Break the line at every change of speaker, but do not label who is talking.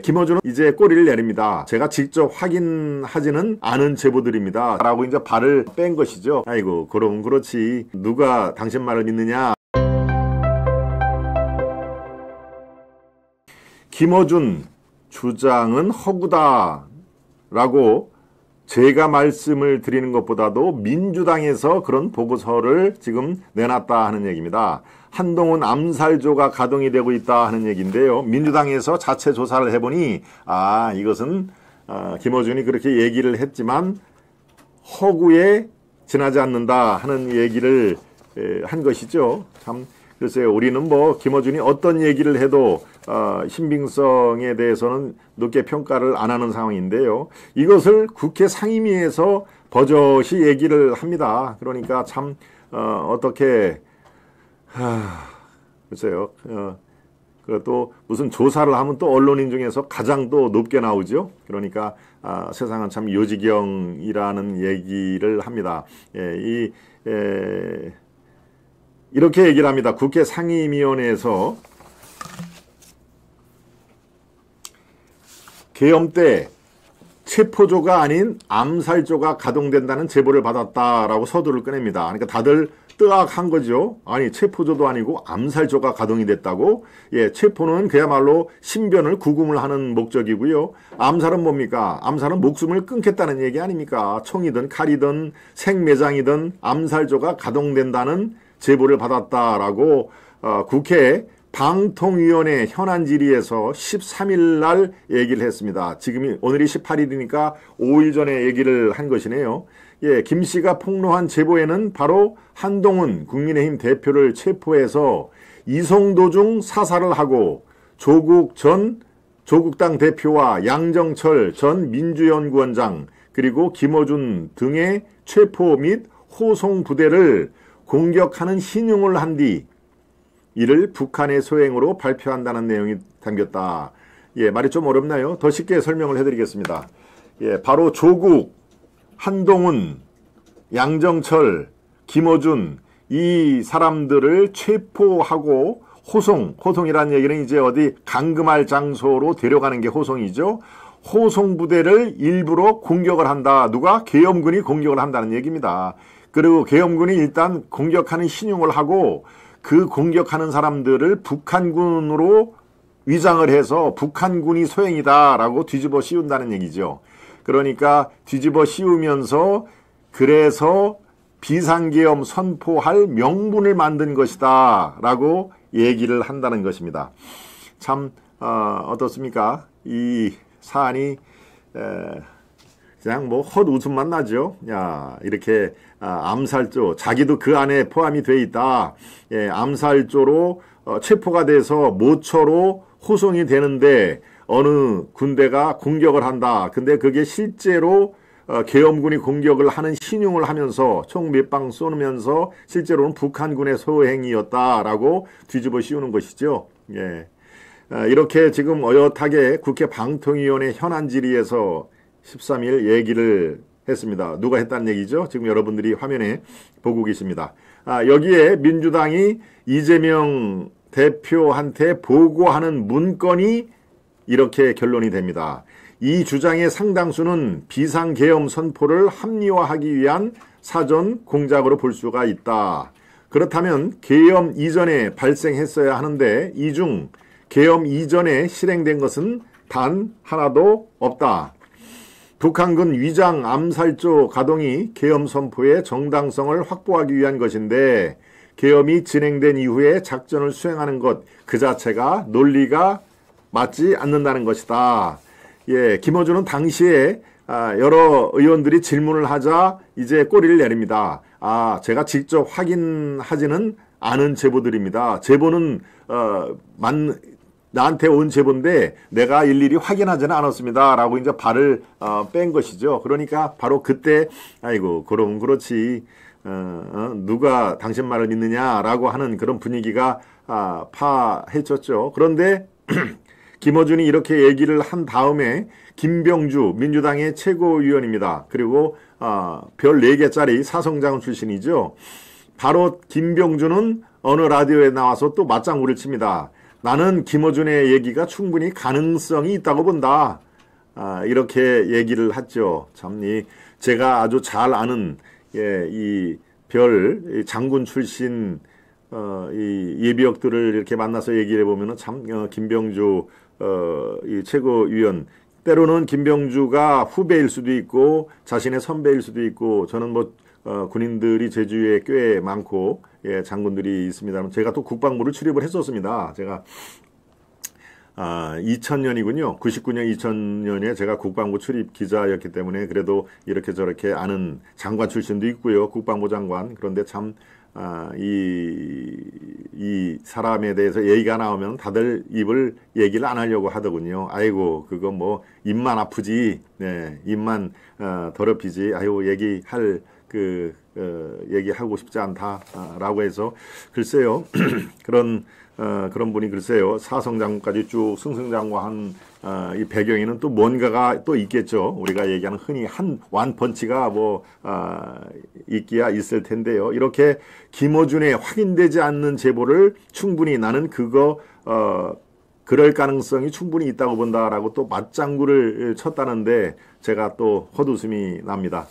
김어준은 이제 꼬리를 내립니다. 제가 직접 확인하지는 않은 제보들입니다. 라고 이제 발을 뺀 것이죠. 아이고, 그럼 그렇지. 누가 당신 말을 믿느냐? 김어준 주장은 허구다. 라고 제가 말씀을 드리는 것보다도 민주당에서 그런 보고서를 지금 내놨다 하는 얘기입니다. 한동훈 암살조가 가동이 되고 있다 하는 얘기인데요. 민주당에서 자체 조사를 해보니 이것은 김어준이 그렇게 얘기를 했지만 허구에 지나지 않는다 하는 얘기를 한 것이죠. 참 글쎄요. 우리는 뭐 김어준이 어떤 얘기를 해도 신빙성에 대해서는 높게 평가를 안 하는 상황인데요. 이것을 국회 상임위에서 버젓이 얘기를 합니다. 그러니까 참 어떻게 글쎄요. 또 무슨 조사를 하면 또 언론인 중에서 가장 또 높게 나오죠. 그러니까 세상은 참 요지경이라는 얘기를 합니다. 이렇게 얘기를 합니다. 국회 상임위원회에서 계엄 때 체포조가 아닌 암살조가 가동된다는 제보를 받았다라고 서두를 꺼냅니다. 그러니까 다들 뜨악한 거죠. 아니 체포조도 아니고 암살조가 가동이 됐다고? 예, 체포는 그야말로 신변을 구금을 하는 목적이고요. 암살은 뭡니까? 암살은 목숨을 끊겠다는 얘기 아닙니까? 총이든 칼이든 생매장이든 암살조가 가동된다는 제보를 받았다라고 국회 방통위원회 현안 질의에서 13일 날 얘기를 했습니다. 지금이 오늘이 18일이니까 5일 전에 얘기를 한 것이네요. 예, 김 씨가 폭로한 제보에는 바로 한동훈 국민의힘 대표를 체포해서 이송 도중 사살을 하고 조국 전 조국당 대표와 양정철 전 민주연구원장 그리고 김어준 등의 체포 및 호송 부대를 공격하는 신용을 한 뒤 이를 북한의 소행으로 발표한다는 내용이 담겼다. 예, 말이 좀 어렵나요? 더 쉽게 설명을 해드리겠습니다. 예, 바로 조국, 한동훈, 양정철, 김어준 이 사람들을 체포하고 호송이라는 얘기는 이제 어디 감금할 장소로 데려가는 게 호송이죠. 호송 부대를 일부러 공격을 한다. 누가? 계엄군이 공격을 한다는 얘기입니다. 그리고 계엄군이 일단 공격하는 신용을 하고 그 공격하는 사람들을 북한군으로 위장을 해서 북한군이 소행이다라고 뒤집어 씌운다는 얘기죠. 그러니까 뒤집어 씌우면서 그래서 비상계엄 선포할 명분을 만든 것이다 라고 얘기를 한다는 것입니다. 참 어떻습니까? 이 사안이 그냥 뭐 헛웃음만 나죠. 야, 이렇게 암살조, 자기도 그 안에 포함이 돼 있다. 예, 암살조로 체포가 돼서 모처로 호송이 되는데 어느 군대가 공격을 한다. 근데 그게 실제로 계엄군이 공격을 하는 신용을 하면서 총 몇 방 쏘면서 실제로는 북한군의 소행이었다라고 뒤집어 씌우는 것이죠. 예, 이렇게 지금 어엿하게 국회 방통위원회 현안 질의에서 13일 얘기를 했습니다. 누가 했다는 얘기죠? 지금 여러분들이 화면에 보고 계십니다. 여기에 민주당이 이재명 대표한테 보고하는 문건이 이렇게 결론이 됩니다. 이 주장의 상당수는 비상계엄 선포를 합리화하기 위한 사전 공작으로 볼 수가 있다. 그렇다면 계엄 이전에 발생했어야 하는데 이 중 계엄 이전에 실행된 것은 단 하나도 없다. 북한군 위장 암살조 가동이 계엄 선포의 정당성을 확보하기 위한 것인데 계엄이 진행된 이후에 작전을 수행하는 것 그 자체가 논리가 맞지 않는다는 것이다. 예, 김어준은 당시에 여러 의원들이 질문을 하자 이제 꼬리를 내립니다. 제가 직접 확인하지는 않은 제보들입니다. 제보는 나한테 온 제보인데 내가 일일이 확인하지는 않았습니다. 라고 이제 발을 뺀 것이죠. 그러니까 바로 그때 아이고 그럼 그렇지. 누가 당신 말을 믿느냐 라고 하는 그런 분위기가 파헤쳤죠. 그런데 김어준이 이렇게 얘기를 한 다음에 김병주 민주당의 최고위원입니다. 그리고 별 4개짜리 사성장 출신이죠. 바로 김병주는 어느 라디오에 나와서 또 맞장구를 칩니다. 나는 김어준의 얘기가 충분히 가능성이 있다고 본다. 이렇게 얘기를 했죠. 참, 제가 아주 잘 아는, 이 장군 출신, 이 예비역들을 이렇게 만나서 얘기를 해보면은 참, 김병주, 이 최고위원, 때로는 김병주가 후배일 수도 있고, 자신의 선배일 수도 있고, 저는 뭐, 군인들이 제주에 꽤 많고, 장군들이 있습니다만, 제가 또 국방부를 출입을 했었습니다. 제가, 2000년이군요. 99년, 2000년에 제가 국방부 출입 기자였기 때문에 그래도 이렇게 저렇게 아는 장관 출신도 있고요. 국방부 장관. 그런데 참, 이 사람에 대해서 얘기가 나오면 다들 얘기를 안 하려고 하더군요. 아이고, 그거 뭐, 입만 아프지, 네, 입만, 더럽히지, 아유, 얘기하고 싶지 않다라고 해서, 글쎄요, 그런 분이 글쎄요, 사성장군까지 쭉 승승장구한 이 배경에는 또 뭔가가 또 있겠죠. 우리가 얘기하는 흔히 한 완펀치가 뭐 있기야 있을 텐데요. 이렇게 김어준의 확인되지 않는 제보를 충분히 나는 그럴 가능성이 충분히 있다고 본다라고 또 맞장구를 쳤다는데 제가 또 헛웃음이 납니다.